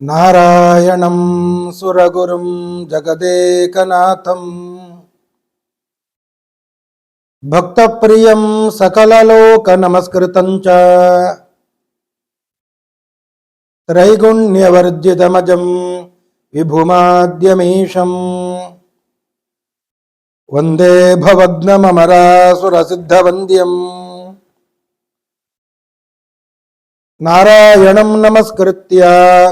ನಾರಾಯಣಂ ಸುರಗುರುಂ ಜಗದೇಕನಾಥಂ ಭಕ್ತಪ್ರಿಯಂ ಸಕಲಲೋಕ ನಮಸ್ಕೃತಂಚ ತ್ರೈಗುಣ್ಯವರ್ಜಿತಮಜಂ ವಿಭುಮಾದ್ಯಮೀಶಂ ವಂದೇ ಭವಗ್ನಮರಾಸುರಸಿದ್ಧವಂದ್ಯಂ ನಾರಾಯಣಂ ನಮಸ್ಕೃತ್ಯ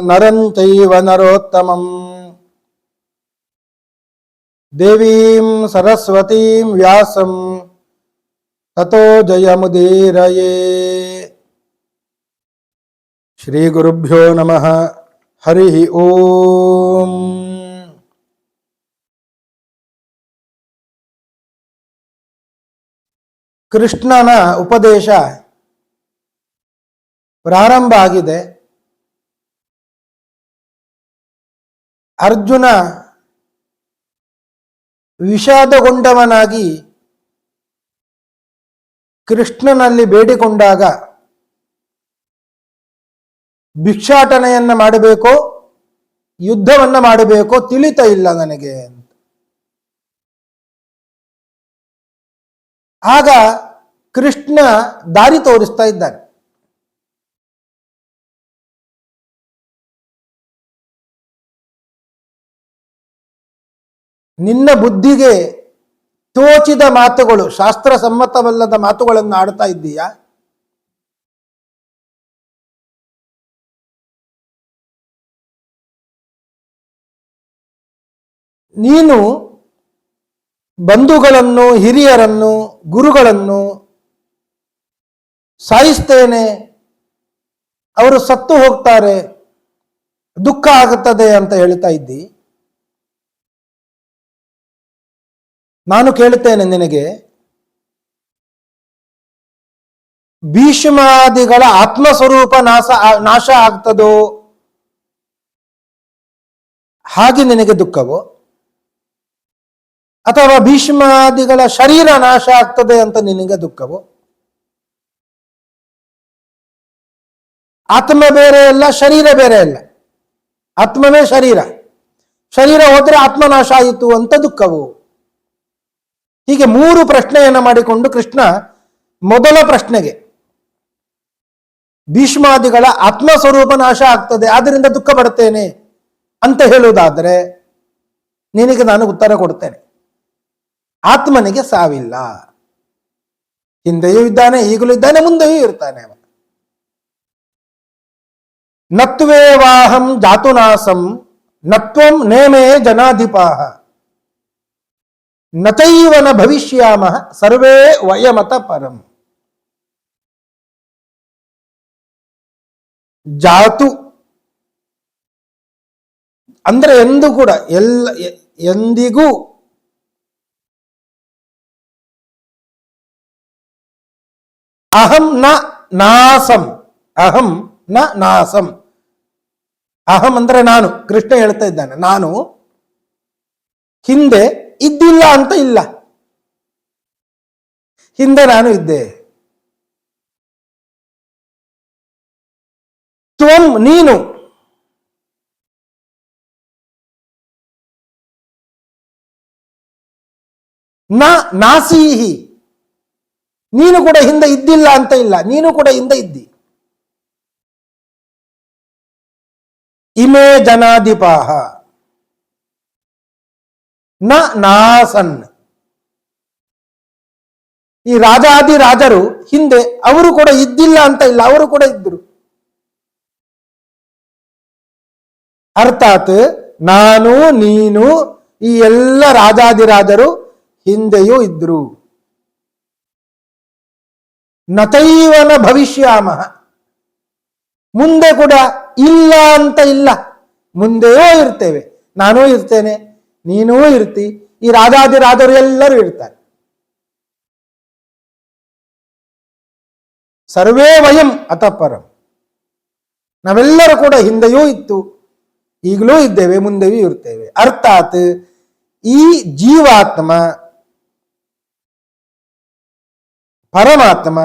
ನರಂ ಚೈವ ನರೋತ್ತಮಂ ದೇವೀಂ ಸರಸ್ವತೀಂ ವ್ಯಾಸಂ ತತೋ ಜಯಮುದೀರಯೇ. ಶ್ರೀ ಗುರುಭ್ಯೋ ನಮಃ. ಹರಿ ಓಂ. ಕೃಷ್ಣನ ಉಪದೇಶ ಪ್ರಾರಂಭ ಆಗಿದೆ. ಅರ್ಜುನ ವಿಷಾದಗೊಂಡವನಾಗಿ ಕೃಷ್ಣನಲ್ಲಿ ಬೇಡಿಕೊಂಡಾಗ ಭಿಕ್ಷಾಟನೆಯನ್ನ ಮಾಡಬೇಕೋ ಯುದ್ಧವನ್ನ ಮಾಡಬೇಕೋ ತಿಳಿತಾ ಇಲ್ಲ ನನಗೆ ಅಂತ. ಆಗ ಕೃಷ್ಣ ದಾರಿ ತೋರಿಸ್ತಾ ಇದ್ದಾನೆ. ನಿನ್ನ ಬುದ್ಧಿಗೆ ತೋಚಿದ ಮಾತುಗಳು, ಶಾಸ್ತ್ರಸಮ್ಮತವಲ್ಲದ ಮಾತುಗಳನ್ನು ಆಡ್ತಾ ಇದ್ದೀಯಾ? ನೀನು ಬಂಧುಗಳನ್ನು, ಹಿರಿಯರನ್ನು, ಗುರುಗಳನ್ನು ಸಾಯಿಸ್ತೇನೆ, ಅವರು ಸತ್ತು ಹೋಗ್ತಾರೆ, ದುಃಖ ಆಗುತ್ತದೆ ಅಂತ ಹೇಳ್ತಾ ಇದ್ದಿ. ನಾನು ಕೇಳುತ್ತೇನೆ ನಿನಗೆ, ಭೀಷ್ಮಾದಿಗಳ ಆತ್ಮಸ್ವರೂಪ ನಾಶ ಆಗ್ತದೋ ಹಾಗೆ ನಿನಗೆ ದುಃಖವೋ, ಅಥವಾ ಭೀಷ್ಮಾದಿಗಳ ಶರೀರ ನಾಶ ಆಗ್ತದೆ ಅಂತ ನಿನಗೆ ದುಃಖವೋ? ಆತ್ಮ ಬೇರೆ ಅಲ್ಲ, ಶರೀರ ಬೇರೆ ಅಲ್ಲ. ಆತ್ಮವೇ ಶರೀರ, ಶರೀರ ಹೋದ್ರೆ ಆತ್ಮನಾಶ ಆಯಿತು ಅಂತ ದುಃಖವು. ಹೀಗೆ ಮೂರು ಪ್ರಶ್ನೆಯನ್ನು ಮಾಡಿಕೊಂಡು ಕೃಷ್ಣ ಮೊದಲ ಪ್ರಶ್ನೆಗೆ ಭೀಷ್ಮಾದಿಗಳ ಆತ್ಮಸ್ವರೂಪ ನಾಶ ಆಗ್ತದೆ, ಆದ್ದರಿಂದ ದುಃಖ ಪಡುತ್ತೇನೆ ಅಂತ ಹೇಳುವುದಾದರೆ ನಿನಗೆ ನಾನು ಉತ್ತರ ಕೊಡ್ತೇನೆ. ಆತ್ಮನಿಗೆ ಸಾವಿಲ್ಲ. ಹಿಂದೆಯೂ ಇದ್ದಾನೆ, ಈಗಲೂ ಇದ್ದಾನೆ, ಮುಂದೆಯೂ ಇರ್ತಾನೆ. ಅವ ನತ್ವೇ ವಾಹಂ ಜಾತುನಾಸಂ ನತ್ವಂ ನೇಮೇ ಜನಾಧಿಪಾಹ ನತೈವನ ಭವಿಷ್ಯಾಮ ಸರ್ವೇ ವಯಮತ ಪರಂ. ಜಾತು ಅಂದ್ರೆ ಎಂದು ಕೂಡ, ಎಂದಿಗೂ ಅಹಂ ನ ನಾಸಂ, ಅಹಂ ನ ನಾಸಂ. ಅಹಂ ಅಂದ್ರೆ ನಾನು, ಕೃಷ್ಣ ಹೇಳ್ತಾ ಇದ್ದಾನೆ, ನಾನು ಹಿಂದೆ ಇದ್ದಿಲ್ಲ ಅಂತ ಇಲ್ಲ, ಹಿಂದೆ ನಾನು ಇದ್ದೆ. ತ್ವಂ ನೀನು, ನ ನಾಸೀಹಿ ನೀನು ಕೂಡ ಹಿಂದೆ ಇದ್ದಿಲ್ಲ ಅಂತ ಇಲ್ಲ, ನೀನು ಕೂಡ ಹಿಂದೆ ಇದ್ದಿ. ಇಮೇ ಜನಾಧಿಪಾಹ ನ ನಾಸನ್. ಈ ರಾಜಾದಿ ರಾಜರು ಹಿಂದೆ ಅವರು ಕೂಡ ಇದ್ದಿಲ್ಲ ಅಂತ ಇಲ್ಲ, ಅವರು ಕೂಡ ಇದ್ದರು. ಅರ್ಥಾತ್ ನಾನು, ನೀನು, ಈ ಎಲ್ಲ ರಾಜಾದಿರಾಜರು ಹಿಂದೆಯೂ ಇದ್ರು. ನತೈವನ ಭವಿಷ್ಯಾಮ, ಮುಂದೆ ಕೂಡ ಇಲ್ಲ ಅಂತ ಇಲ್ಲ, ಮುಂದೆಯೂ ಇರ್ತೇವೆ. ನಾನೂ ಇರ್ತೇನೆ, ನೀನೂ ಇರ್ತಿ, ಈ ರಾಜಾದಿರಾಜರು ಎಲ್ಲರೂ ಇರ್ತಾರೆ. ಸರ್ವೇ ವಯಂ ಅತಃಪರಂ, ನಾವೆಲ್ಲರೂ ಕೂಡ ಹಿಂದೆಯೂ ಇತ್ತು, ಈಗಲೂ ಇದ್ದೇವೆ, ಮುಂದೆಯೂ ಇರ್ತೇವೆ. ಅರ್ಥಾತ್ ಈ ಜೀವಾತ್ಮ ಪರಮಾತ್ಮ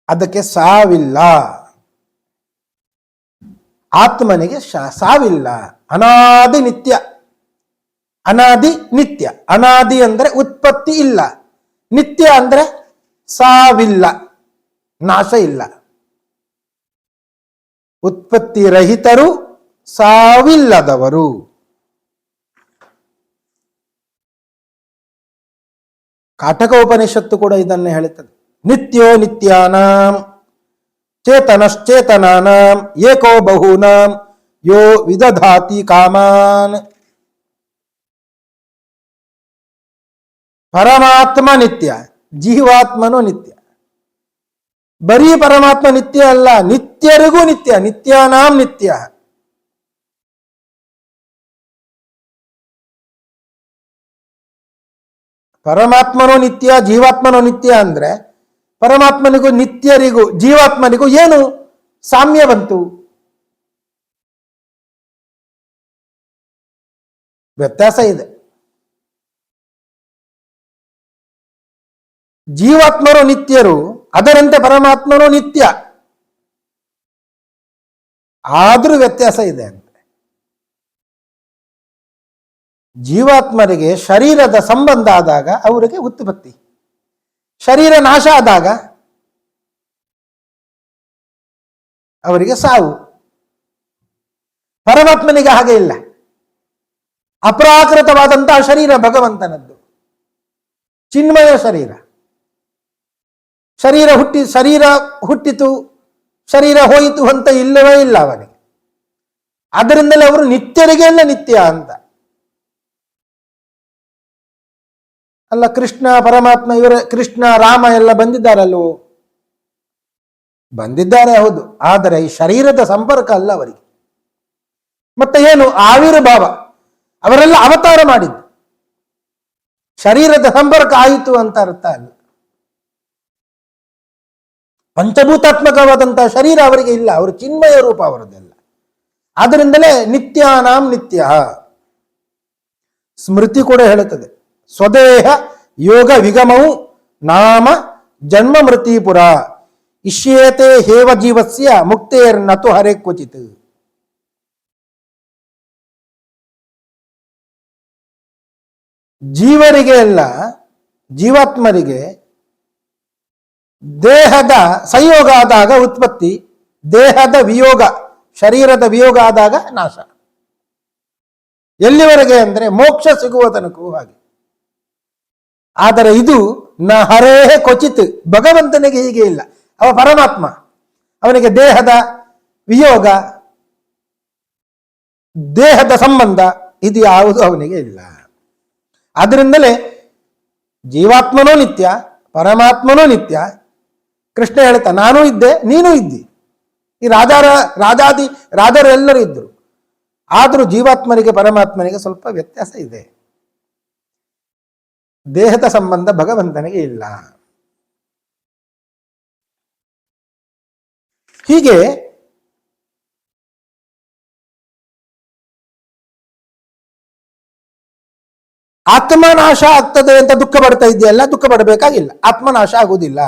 ಅದಕ್ಕೆ ಸಾವಿಲ್ಲ. ಆತ್ಮನಿಗೆ ಸಾವಿಲ್ಲ, ಅನಾದಿ ನಿತ್ಯ. ಅನಾದಿ ನಿತ್ಯ. ಅನಾದಿ ಅಂದ್ರೆ ಉತ್ಪತ್ತಿ ಇಲ್ಲ, ನಿತ್ಯ ಅಂದ್ರೆ ಸಾವಿಲ್ಲ, ನಾಶ ಇಲ್ಲ. ಉತ್ಪತ್ತಿ ರಹಿತರು, ಸಾವಿಲ್ಲದವರು. ಕಾಟಕ ಉಪನಿಷತ್ತು ಕೂಡ ಇದನ್ನೇ ಹೇಳುತ್ತದೆ. ನಿತ್ಯೋ ನಿತ್ಯಾನಾಂ ಚೇತನಶ್ಚೇತನಾನಾಂ ಏಕೋ ಬಹೂನಾಂ ಯೋ ವಿದಧಾತಿ ಕಾಮಾನ್. ಪರಮಾತ್ಮ ನಿತ್ಯ, ಜೀವಾತ್ಮನೂ ನಿತ್ಯ. ಬರೀ ಪರಮಾತ್ಮ ನಿತ್ಯ ಅಲ್ಲ, ನಿತ್ಯರಿಗೂ ನಿತ್ಯ. ನಿತ್ಯಾನಾಂ ನಿತ್ಯ. ಪರಮಾತ್ಮನೂ ನಿತ್ಯ, ಜೀವಾತ್ಮನೂ ನಿತ್ಯ ಅಂದ್ರೆ ಪರಮಾತ್ಮನಿಗೂ ನಿತ್ಯರಿಗೂ ಜೀವಾತ್ಮನಿಗೂ ಏನು ಸಾಮ್ಯ ಬಂತು? ವ್ಯತ್ಯಾಸ ಇದೆ. ಜೀವಾತ್ಮರು ನಿತ್ಯರು, ಅದರಂತೆ ಪರಮಾತ್ಮನೂ ನಿತ್ಯ. ಆದ್ರೂ ವ್ಯತ್ಯಾಸ ಇದೆ ಅಂತ. ಜೀವಾತ್ಮರಿಗೆ ಶರೀರದ ಸಂಬಂಧ ಆದಾಗ ಅವರಿಗೆ ಉತ್ಪತ್ತಿ, ಶರೀರ ನಾಶ ಆದಾಗ ಅವರಿಗೆ ಸಾವು. ಪರಮಾತ್ಮನಿಗೆ ಹಾಗೆ ಇಲ್ಲ. ಅಪ್ರಾಕೃತವಾದಂತಹ ಶರೀರ ಭಗವಂತನದ್ದು, ಚಿನ್ಮಯ ಶರೀರ. ಶರೀರ ಹುಟ್ಟಿತು, ಶರೀರ ಹೋಯಿತು ಅಂತ ಇಲ್ಲವೇ ಇಲ್ಲ ಅವನಿಗೆ. ಅದರಿಂದಲೇ ಅವರು ನಿತ್ಯರಿಗೆ ಎಲ್ಲ ನಿತ್ಯ ಅಂತ. ಅಲ್ಲ, ಕೃಷ್ಣ ಪರಮಾತ್ಮ ಇವರ ಕೃಷ್ಣ ರಾಮ ಎಲ್ಲ ಬಂದಿದ್ದಾರಲ್ವೋ? ಬಂದಿದ್ದಾರೆ, ಹೌದು. ಆದರೆ ಈ ಶರೀರದ ಸಂಪರ್ಕ ಅಲ್ಲ ಅವರಿಗೆ. ಮತ್ತೆ ಏನು ಆವಿರ್ಭಾವ, ಅವರೆಲ್ಲ ಅವತಾರ ಮಾಡಿದ್ದು. ಶರೀರದ ಸಂಪರ್ಕ ಆಯಿತು ಅಂತ ಅರ್ಥ ಅಲ್ಲ. ಪಂಚಭೂತಾತ್ಮಕವಾದಂತಹ ಶರೀರ ಅವರಿಗೆ ಇಲ್ಲ, ಅವರು ಚಿನ್ಮಯ ರೂಪ ಅವರದೆಲ್ಲ. ಆದ್ದರಿಂದಲೇ ನಿತ್ಯಾನಾಂ ನಿತ್ಯ. ಸ್ಮೃತಿ ಕೂಡ ಹೇಳುತ್ತದೆ, ಸ್ವದೇಹ ಯೋಗ ವಿಗಮವು ನಾಮ ಜನ್ಮ ಮೃತಿಪುರ ಇಷ್ಯೇತೆ ಹೇವ ಜೀವಸ್ಯ ಮುಕ್ತೇರ್ನತು ಹರೇ ಕ್ವಚಿತ್. ಜೀವರಿಗೆ ಎಲ್ಲ, ಜೀವಾತ್ಮರಿಗೆ ದೇಹದ ಸಂಯೋಗ ಆದಾಗ ಉತ್ಪತ್ತಿ, ದೇಹದ ವಿಯೋಗ, ಶರೀರದ ವಿಯೋಗ ಆದಾಗ ನಾಶ. ಎಲ್ಲಿವರೆಗೆ ಅಂದ್ರೆ ಮೋಕ್ಷ ಸಿಗುವ ತನಕವೂ ಹಾಗೆ. ಆದರೆ ಇದು ನ ಹರೇ ಕ್ವಚಿತ್, ಭಗವಂತನಿಗೆ ಹೀಗೆ ಇಲ್ಲ. ಅವ ಪರಮಾತ್ಮ, ಅವನಿಗೆ ದೇಹದ ವಿಯೋಗ, ದೇಹದ ಸಂಬಂಧ ಇದು ಯಾವುದು ಅವನಿಗೆ ಇಲ್ಲ. ಆದ್ರಿಂದಲೇ ಜೀವಾತ್ಮನೂ ನಿತ್ಯ, ಪರಮಾತ್ಮನೂ ನಿತ್ಯ. ಕೃಷ್ಣ ಹೇಳ್ತಾ, ನಾನೂ ಇದ್ದೆ, ನೀನೂ ಇದ್ದಿ. ಈ ರಾಜರೆಲ್ಲರೂ ಇದ್ರು. ಆದರೂ ಜೀವಾತ್ಮನಿಗೆ ಪರಮಾತ್ಮನಿಗೆ ಸ್ವಲ್ಪ ವ್ಯತ್ಯಾಸ ಇದೆ. ದೇಹದ ಸಂಬಂಧ ಭಗವಂತನಿಗೆ ಇಲ್ಲ. ಹೀಗೆ ಆತ್ಮನಾಶ ಆಗ್ತದೆ ಅಂತ ದುಃಖ ಪಡ್ತಾ ಇದೆಯಲ್ಲ, ದುಃಖ ಪಡಬೇಕಾಗಿಲ್ಲ. ಆತ್ಮನಾಶ ಆಗುವುದಿಲ್ಲ,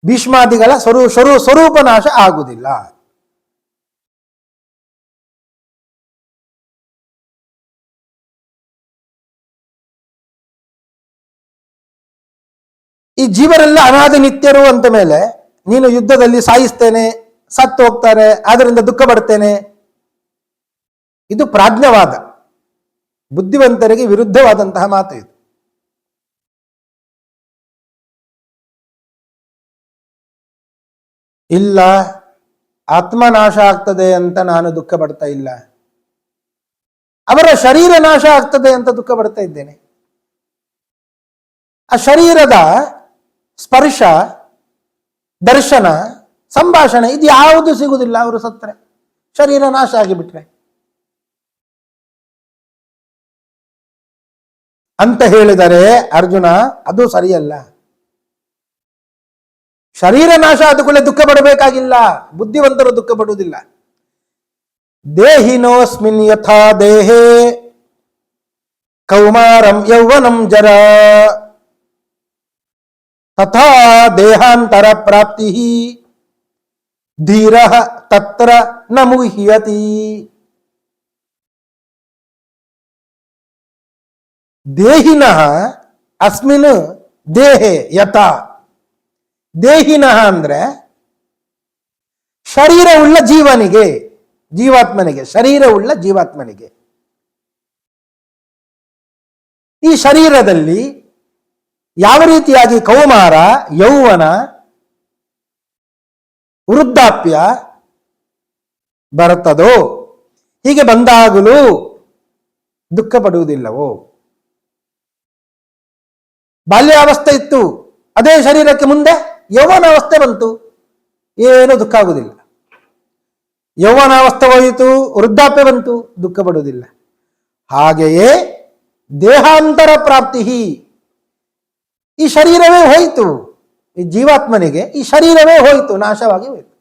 ಭೀಷ್ಮಾದಿಗಳ ಸ್ವರೂಪ ನಾಶ ಆಗುವುದಿಲ್ಲ. ಈ ಜೀವರೆಲ್ಲ ಅನಾದಿ ನಿತ್ಯರು ಅಂತ ಮೇಲೆ ನೀನು ಯುದ್ಧದಲ್ಲಿ ಸಾಯಿಸ್ತೇನೆ, ಸತ್ತು ಹೋಗ್ತಾರೆ, ಆದ್ದರಿಂದ ದುಃಖ ಪಡ್ತೇನೆ, ಇದು ಪ್ರಾಜ್ಞವಾದ, ಬುದ್ಧಿವಂತರಿಗೆ ವಿರುದ್ಧವಾದಂತಹ ಮಾತು ಇದು. ಇಲ್ಲ, ಆತ್ಮನಾಶ ಆಗ್ತದೆ ಅಂತ ನಾನು ದುಃಖ ಪಡ್ತಾ ಇಲ್ಲ, ಅವರ ಶರೀರ ನಾಶ ಆಗ್ತದೆ ಅಂತ ದುಃಖ ಪಡ್ತಾ ಇದ್ದೇನೆ. ಆ ಶರೀರದ ಸ್ಪರ್ಶ, ದರ್ಶನ, ಸಂಭಾಷಣೆ ಇದು ಯಾವುದು ಸಿಗುವುದಿಲ್ಲ ಅವರು ಸತ್ತರೆ, ಶರೀರ ನಾಶ ಆಗಿಬಿಟ್ರೆ ಅಂತ ಹೇಳಿದರೆ ಅರ್ಜುನ, ಅದು ಸರಿಯಲ್ಲ. ಶರೀರ ನಾಶ ಆದ ಕೂಡಲೇ ದುಃಖ ಪಡಬೇಕಾಗಿಲ್ಲ, ಬುದ್ಧಿವಂತರು ದುಃಖ ಪಡುವುದಿಲ್ಲ. ದೇಹಿನೋಸ್ಮಿನ್ ಯಥಾ ದೇಹೇ ಕೌಮಾರಂ ಯೌವನಂ ಜರ ತಥಾ ದೇಹಾಂತರ ಪ್ರಾಪ್ತಿ ಧೀರ ತತ್ರ ನ ಮುಹ್ಯತಿ. ದೇಹಿನಃ ಅಸ್ಮಿನ್ ದೇಹೆ ಯಥ. ದೇಹಿನಃ ಅಂದ್ರೆ ಶರೀರವುಳ್ಳ ಜೀವನಿಗೆ, ಜೀವಾತ್ಮನಿಗೆ, ಶರೀರವುಳ್ಳ ಜೀವಾತ್ಮನಿಗೆ. ಈ ಶರೀರದಲ್ಲಿ ಯಾವ ರೀತಿಯಾಗಿ ಕೌಮಾರ, ಯೌವನ, ವೃದ್ಧಾಪ್ಯ ಬರುತ್ತದೋ, ಹೀಗೆ ಬಂದಾಗಲೂ ದುಃಖ ಪಡುವುದಿಲ್ಲವೋ? ಬಾಲ್ಯಾವಸ್ಥೆ ಇತ್ತು, ಅದೇ ಶರೀರಕ್ಕೆ ಮುಂದೆ ಯೌವನಾವಸ್ಥೆ ಬಂತು, ಏನು ದುಃಖ ಆಗುವುದಿಲ್ಲ. ಯೌವನಾವಸ್ಥೆ ಹೋಯಿತು, ವೃದ್ಧಾಪ್ಯ ಬಂತು, ದುಃಖ ಪಡುವುದಿಲ್ಲ. ಹಾಗೆಯೇ ದೇಹಾಂತರ ಪ್ರಾಪ್ತಿ, ಈ ಶರೀರವೇ ಹೋಯಿತು, ಈ ಜೀವಾತ್ಮನಿಗೆ ಈ ಶರೀರವೇ ಹೋಯಿತು, ನಾಶವಾಗಿ ಹೋಯಿತು,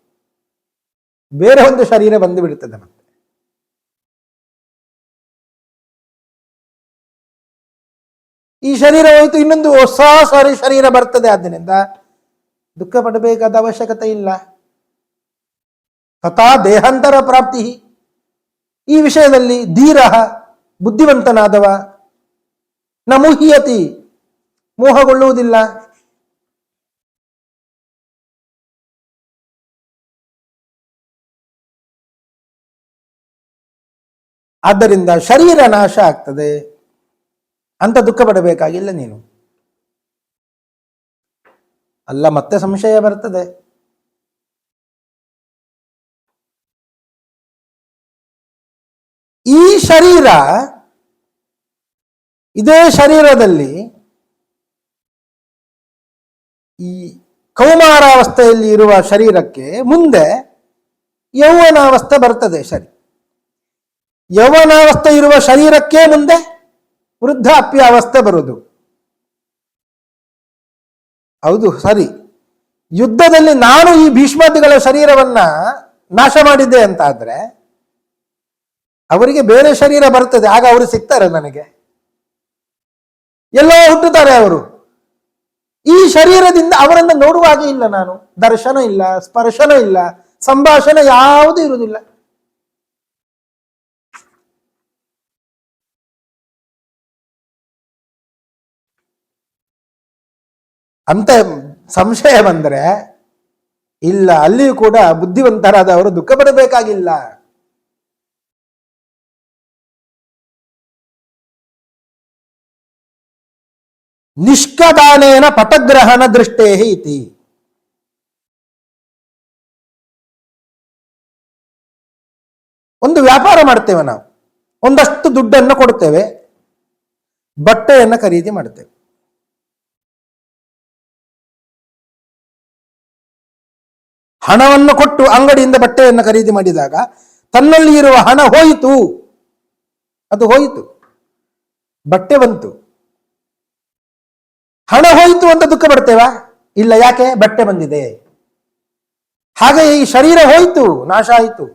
ಬೇರೆ ಒಂದು ಶರೀರ ಬಂದು ಬಿಡುತ್ತದೆ. ಮತ್ತೆ ಈ ಶರೀರ ಹೋಯಿತು, ಇನ್ನೊಂದು ಹೊಸ ಶರೀರ ಬರ್ತದೆ. ಆದ್ದರಿಂದ ದುಃಖ ಪಡಬೇಕಾದ ಅವಶ್ಯಕತೆ ಇಲ್ಲ. ತಥಾ ದೇಹಾಂತರ ಪ್ರಾಪ್ತಿ, ಈ ವಿಷಯದಲ್ಲಿ ಧೀರ ಬುದ್ಧಿವಂತನಾದವ ನ ಮುಹ್ಯತಿ, ಮೋಹಗೊಳ್ಳುವುದಿಲ್ಲ. ಆದ್ದರಿಂದ ಶರೀರ ನಾಶ ಆಗ್ತದೆ ಅಂತ ದುಃಖ ಪಡಬೇಕಾಗಿಲ್ಲ ನೀನು. ಅಲ್ಲ, ಮತ್ತೆ ಸಂಶಯ ಬರ್ತದೆ. ಈ ಶರೀರ, ಇದೇ ಶರೀರದಲ್ಲಿ ಈ ಕೌಮಾರಾವಸ್ಥೆಯಲ್ಲಿ ಇರುವ ಶರೀರಕ್ಕೆ ಮುಂದೆ ಯೌವನಾವಸ್ಥೆ ಬರ್ತದೆ. ಯೌವನಾವಸ್ಥೆ ಇರುವ ಶರೀರಕ್ಕೆ ಮುಂದೆ ವೃದ್ಧಾಪ್ಯ ಅವಸ್ಥೆ ಬರುವುದು. ಹೌದು, ಸರಿ. ಯುದ್ಧದಲ್ಲಿ ನಾನು ಈ ಭೀಷ್ಮಾದಿಗಳ ಶರೀರವನ್ನ ನಾಶ ಮಾಡಿದ್ದೆ ಅಂತ ಆದ್ರೆ ಅವರಿಗೆ ಬೇರೆ ಶರೀರ ಬರ್ತದೆ, ಆಗ ಅವರು ಸಿಗ್ತಾರೆ ನನಗೆ. ಎಲ್ಲೋ ಹುಟ್ಟುತ್ತಾರೆ ಅವರು. ಈ ಶರೀರದಿಂದ ಅವರನ್ನು ನೋಡುವಾಗೆ ಇಲ್ಲ, ನಾನು ದರ್ಶನ ಇಲ್ಲ, ಸ್ಪರ್ಶನ ಇಲ್ಲ, ಸಂಭಾಷಣೆ ಯಾವುದೂ ಇರುವುದಿಲ್ಲ. ಅಂತ ಸಂಶಯ ಬಂದರೆ ಇಲ್ಲ, ಅಲ್ಲಿಯೂ ಕೂಡ ಬುದ್ಧಿವಂತರಾದವರು ದುಃಖ ಪಡಬೇಕಾಗಿಲ್ಲ. ನಿಷ್ಕದಾನೇನ ಪಟಗ್ರಹಣ ದೃಷ್ಟೇ ಇತಿ. ಒಂದು ವ್ಯಾಪಾರ ಮಾಡ್ತೇವೆ ನಾವು, ಒಂದಷ್ಟು ದುಡ್ಡನ್ನು ಕೊಡ್ತೇವೆ, ಬಟ್ಟೆಯನ್ನು ಖರೀದಿ ಮಾಡ್ತೇವೆ. ಹಣವನ್ನು ಕೊಟ್ಟು ಅಂಗಡಿಯಿಂದ ಬಟ್ಟೆಯನ್ನು ಖರೀದಿ ಮಾಡಿದಾಗ ತನ್ನಲ್ಲಿ ಇರುವ ಹಣ ಹೋಯಿತು, ಅದು ಹೋಯಿತು, ಬಟ್ಟೆ ಬಂತು. ಹಣ ಹೋಯಿತು ಅಂತ ದುಃಖ ಪಡ್ತೇವಾ? ಇಲ್ಲ. ಯಾಕೆ? ಬಟ್ಟೆ ಬಂದಿದೆ. ಹಾಗೆ ಈ ಶರೀರ ಹೋಯಿತು, ನಾಶ ಆಯಿತು,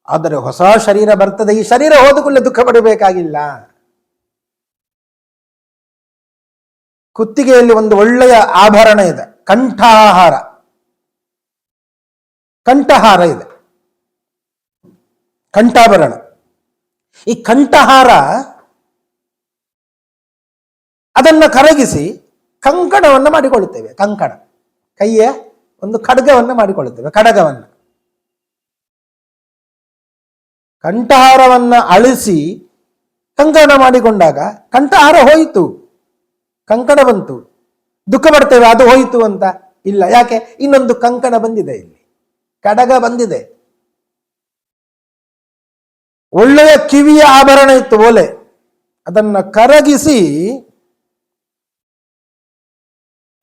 ಆದರೆ ಹೊಸ ಶರೀರ ಬರ್ತದೆ. ಈ ಶರೀರ ಹೋದ ಕೂಡಲೇ ದುಃಖ ಪಡಬೇಕಾಗಿಲ್ಲ. ಕುತ್ತಿಗೆಯಲ್ಲಿ ಒಂದು ಒಳ್ಳೆಯ ಆಭರಣ ಇದೆ, ಕಂಠಾಹಾರ, ಕಂಠಹಾರ ಇದೆ, ಕಂಠಾಭರಣ. ಈ ಕಂಠಹಾರ ಅದನ್ನ ಕರಗಿಸಿ ಕಂಕಣವನ್ನು ಮಾಡಿಕೊಳ್ಳುತ್ತೇವೆ. ಕಂಕಣ, ಕೈಯ ಒಂದು ಖಡ್ಗವನ್ನು ಮಾಡಿಕೊಳ್ಳುತ್ತೇವೆ, ಖಡ್ಗವನ್ನು. ಕಂಠಹಾರವನ್ನ ಅಳಿಸಿ ಕಂಕಣ ಮಾಡಿಕೊಂಡಾಗ ಕಂಠಹಾರ ಹೋಯಿತು, ಕಂಕಣ ಬಂತು, ದುಃಖ ಪಡ್ತೇವೆ ಅದು ಹೋಯಿತು ಅಂತ? ಇಲ್ಲ. ಯಾಕೆ? ಇನ್ನೊಂದು ಕಂಕಣ ಬಂದಿದೆ, ಇಲ್ಲಿ ಕಡಗ ಬಂದಿದೆ. ಒಳ್ಳೆಯ ಕಿವಿಯ ಆಭರಣ ಇತ್ತು, ಓಲೆ, ಅದನ್ನ ಕರಗಿಸಿ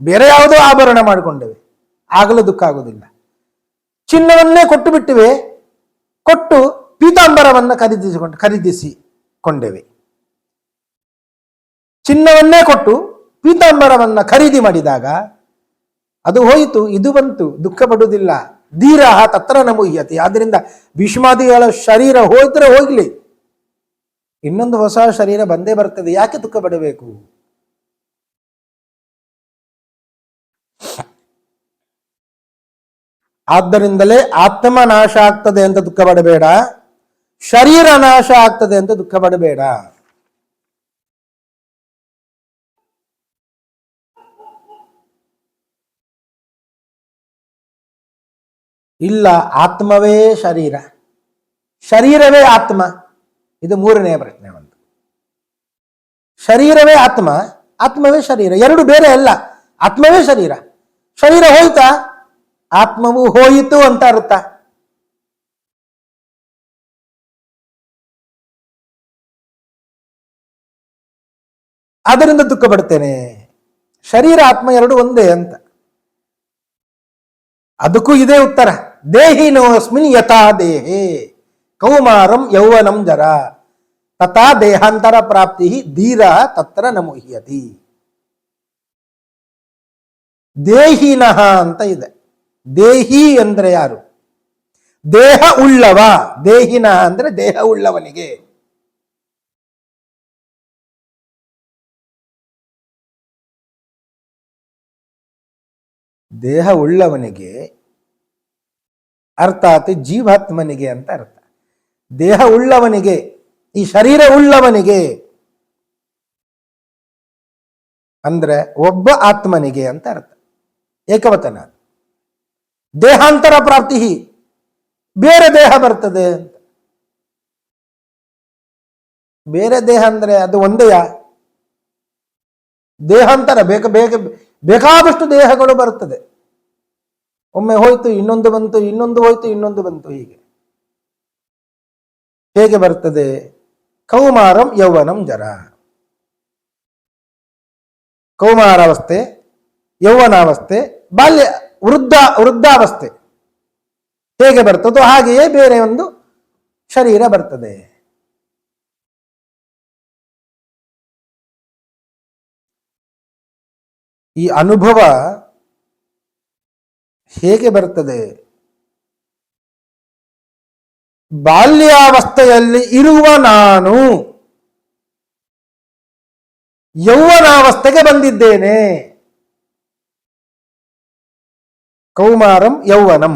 ಬೇರೆ ಯಾವುದೋ ಆಭರಣ ಮಾಡಿಕೊಂಡೇವೆ, ಆಗಲೂ ದುಃಖ ಆಗುವುದಿಲ್ಲ. ಚಿನ್ನವನ್ನೇ ಕೊಟ್ಟು ಬಿಟ್ಟಿವೆ, ಕೊಟ್ಟು ಪೀತಾಂಬರವನ್ನು ಖರೀದಿಸಿಕೊಂಡೇವೆ. ಚಿನ್ನವನ್ನೇ ಕೊಟ್ಟು ಪೀತಾಂಬರವನ್ನು ಖರೀದಿ ಮಾಡಿದಾಗ ಅದು ಹೋಯಿತು, ಇದು ಬಂತು, ದುಃಖ ಪಡುವುದಿಲ್ಲ. ಧೀರ ತತ್ರ ನ ಮುಹ್ಯತಿ. ಆದ್ದರಿಂದ ಭೀಷ್ಮಾದಿಗಳ ಶರೀರ ಹೋದ್ರೆ ಹೋಗ್ಲಿ, ಇನ್ನೊಂದು ಹೊಸ ಶರೀರ ಬಂದೇ ಬರ್ತದೆ, ಯಾಕೆ ದುಃಖ ಪಡಬೇಕು? ಆದ್ದರಿಂದಲೇ ಆತ್ಮ ನಾಶ ಆಗ್ತದೆ ಅಂತ ದುಃಖ ಪಡಬೇಡ, ಶರೀರ ನಾಶ ಆಗ್ತದೆ ಅಂತ ದುಃಖ ಪಡಬೇಡ. ಇಲ್ಲ, ಆತ್ಮವೇ ಶರೀರ, ಶರೀರವೇ ಆತ್ಮ. ಇದು ಮೂರನೆಯ ಪ್ರಶ್ನೆ. ಒಂದು, ಶರೀರವೇ ಆತ್ಮ, ಆತ್ಮವೇ ಶರೀರ, ಎರಡು ಬೇರೆ ಅಲ್ಲ. ಆತ್ಮವೇ ಶರೀರ, ಶರೀರ ಹೋಯ್ತಾ ಆತ್ಮವು ಹೋಯಿತು ಅಂತ ಅರ್ಥ. ಆದ್ದರಿಂದ ದುಃಖ ಪಡ್ತೇನೆ. ಶರೀರ ಆತ್ಮ ಎರಡು ಒಂದೇ ಅಂತ. ಅದಕ್ಕೂ ಇದೇ ಉತ್ತರ. ದೇಹಿನೋಸ್ಮಿನ್ ಯಥಾ ದೇಹೇ ಕೌಮಾರಂ ಯೌವನಂ ಜರ ತಥಾ ದೇಹಾಂತರ ಪ್ರಾಪ್ತಿ ಧೀರ ತತ್ರ ನ ಮುಹ್ಯತಿ. ದೇಹಿನಃ ಅಂತ ಇದೆ. ದೇಹಿ ಅಂದ್ರೆ ಯಾರು? ದೇಹ ಉಳ್ಳವ. ದೇಹಿನ ಅಂದ್ರೆ ದೇಹ ಉಳ್ಳವನಿಗೆ. ದೇಹ ಉಳ್ಳವನಿಗೆ ಅರ್ಥಾತ್ ಜೀವಾತ್ಮನಿಗೆ ಅಂತ ಅರ್ಥ. ದೇಹ ಉಳ್ಳವನಿಗೆ, ಈ ಶರೀರ ಉಳ್ಳವನಿಗೆ ಅಂದ್ರೆ ಒಬ್ಬ ಆತ್ಮನಿಗೆ ಅಂತ ಅರ್ಥ. ಏಕವಚನ. ದೇಹಾಂತರ ಪ್ರಾಪ್ತಿ, ಬೇರೆ ದೇಹ ಬರ್ತದೆ ಅಂತ. ಬೇರೆ ದೇಹ ಅಂದ್ರೆ ಅದು ಒಂದೇಯಾ? ದೇಹಾಂತರ ಬೇಕಾದಷ್ಟು ದೇಹಗಳು ಬರ್ತದೆ. ಒಮ್ಮೆ ಹೋಯ್ತು ಇನ್ನೊಂದು ಬಂತು, ಇನ್ನೊಂದು ಹೋಯ್ತು ಇನ್ನೊಂದು ಬಂತು, ಹೀಗೆ ಹೇಗೆ ಬರ್ತದೆ? ಕೌಮಾರಂ ಯೌವನಂ ಜರ. ಕೌಮಾರಾವಸ್ಥೆ, ಯೌವನಾವಸ್ಥೆ, ಬಾಲ್ಯ, ವೃದ್ಧಾವಸ್ಥೆ ಹೇಗೆ ಬರ್ತದೋ ಹಾಗೆಯೇ ಬೇರೆ ಒಂದು ಶರೀರ ಬರ್ತದೆ. ಈ ಅನುಭವ ಹೇಗೆ ಬರ್ತದೆ? ಬಾಲ್ಯಾವಸ್ಥೆಯಲ್ಲಿ ಇರುವ ನಾನು ಯೌವನಾವಸ್ಥೆಗೆ ಬಂದಿದ್ದೇನೆ. ಕೌಮಾರಂ ಯೌವನಂ.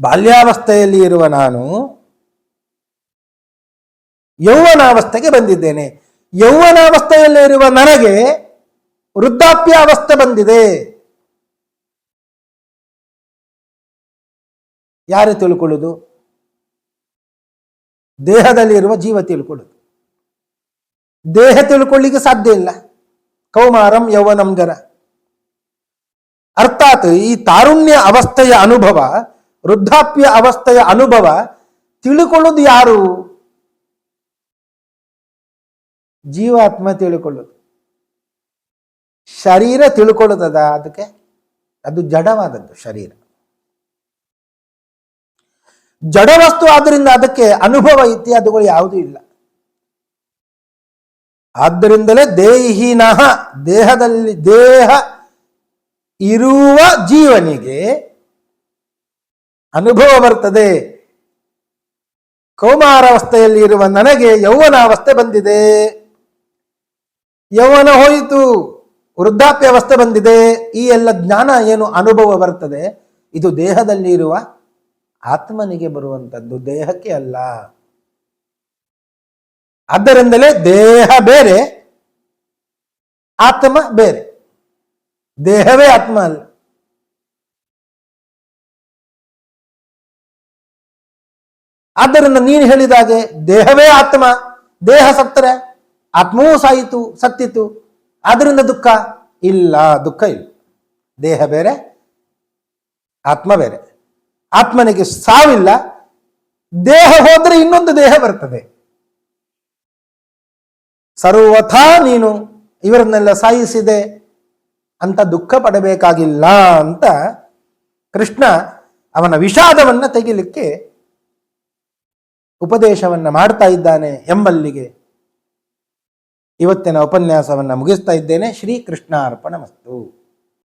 ಬಾಲ್ಯಾವಸ್ಥೆಯಲ್ಲಿ ಇರುವ ನಾನು ಯೌವನಾವಸ್ಥೆಗೆ ಬಂದಿದ್ದೇನೆ. ಯೌವನಾವಸ್ಥೆಯಲ್ಲಿರುವ ನನಗೆ ವೃದ್ಧಾಪ್ಯಾವಸ್ಥೆ ಬಂದಿದೆ. ಯಾರು ತಿಳ್ಕೊಳ್ಳುವುದು? ದೇಹದಲ್ಲಿ ಇರುವ ಜೀವ ತಿಳ್ಕೊಳ್ಳುದು. ದೇಹ ತಿಳ್ಕೊಳ್ಳಿಕ್ಕೆ ಸಾಧ್ಯ ಇಲ್ಲ. ಕೌಮಾರಂ ಯೌವನಂ ಜರ ಅರ್ಥಾತ್ ಈ ತಾರುಣ್ಯ ಅವಸ್ಥೆಯ ಅನುಭವ, ವೃದ್ಧಾಪ್ಯ ಅವಸ್ಥೆಯ ಅನುಭವ ತಿಳ್ಕೊಳ್ಳೋದು ಯಾರು? ಜೀವಾತ್ಮ ತಿಳ್ಕೊಳ್ಳೋದು. ಶರೀರ ತಿಳ್ಕೊಳ್ಳುತ್ತದ? ಅದಕ್ಕೆ ಅದು ಜಡವಾದದ್ದು. ಶರೀರ ಜಡವಸ್ತು, ಆದ್ರಿಂದ ಅದಕ್ಕೆ ಅನುಭವ ಇತ್ಯಾದಿಗಳು ಯಾವುದೂ ಇಲ್ಲ. ಆದ್ದರಿಂದಲೇ ದೇಹಿನಃ, ದೇಹದಲ್ಲಿ ದೇಹ ಇರುವ ಜೀವನಿಗೆ ಅನುಭವ ಬರ್ತದೆ. ಕೌಮಾರಾವಸ್ಥೆಯಲ್ಲಿ ಇರುವ ನನಗೆ ಯೌವನಾವಸ್ಥೆ ಬಂದಿದೆ. ಯೌವನ ಹೋಯಿತು, ವೃದ್ಧಾಪ್ಯಾವಸ್ಥೆ ಬಂದಿದೆ. ಈ ಎಲ್ಲ ಜ್ಞಾನ ಏನು ಅನುಭವ ಬರ್ತದೆ, ಇದು ದೇಹದಲ್ಲಿ ಇರುವ ಆತ್ಮನಿಗೆ ಬರುವಂಥದ್ದು, ದೇಹಕ್ಕೆ ಅಲ್ಲ. ಆದ್ದರಿಂದಲೇ ದೇಹ ಬೇರೆ, ಆತ್ಮ ಬೇರೆ. ದೇಹವೇ ಆತ್ಮ ಅಲ್ಲ. ಆದ್ದರಿಂದ ನೀನು ಹೇಳಿದಾಗೆ ದೇಹವೇ ಆತ್ಮ, ದೇಹ ಸತ್ತರೆ ಆತ್ಮವೂ ಸಾಯಿತು, ಸತ್ತಿತು. ಆದ್ರಿಂದ ದುಃಖ ಇಲ್ಲ, ದುಃಖ ಇಲ್ಲ. ದೇಹ ಬೇರೆ, ಆತ್ಮ ಬೇರೆ. ಆತ್ಮನಿಗೆ ಸಾವಿಲ್ಲ. ದೇಹ ಹೋದ್ರೆ ಇನ್ನೊಂದು ದೇಹ ಬರ್ತದೆ. ಸರ್ವಥಾ ನೀನು ಇವರನ್ನೆಲ್ಲ ಸಾಯಿಸಿದೆ ಅಂತ ದುಃಖ ಪಡಬೇಕಾಗಿಲ್ಲ ಅಂತ ಕೃಷ್ಣ ಅವನ ವಿಷಾದವನ್ನ ತೆಗಿಲಿಕ್ಕೆ ಉಪದೇಶವನ್ನ ಮಾಡ್ತಾ ಇದ್ದಾನೆ ಎಂಬಲ್ಲಿಗೆ ಇವತ್ತಿನ ಉಪನ್ಯಾಸವನ್ನ ಮುಗಿಸ್ತಾ ಇದ್ದೇನೆ. ಶ್ರೀ ಕೃಷ್ಣ ಅರ್ಪಣಮಸ್ತು.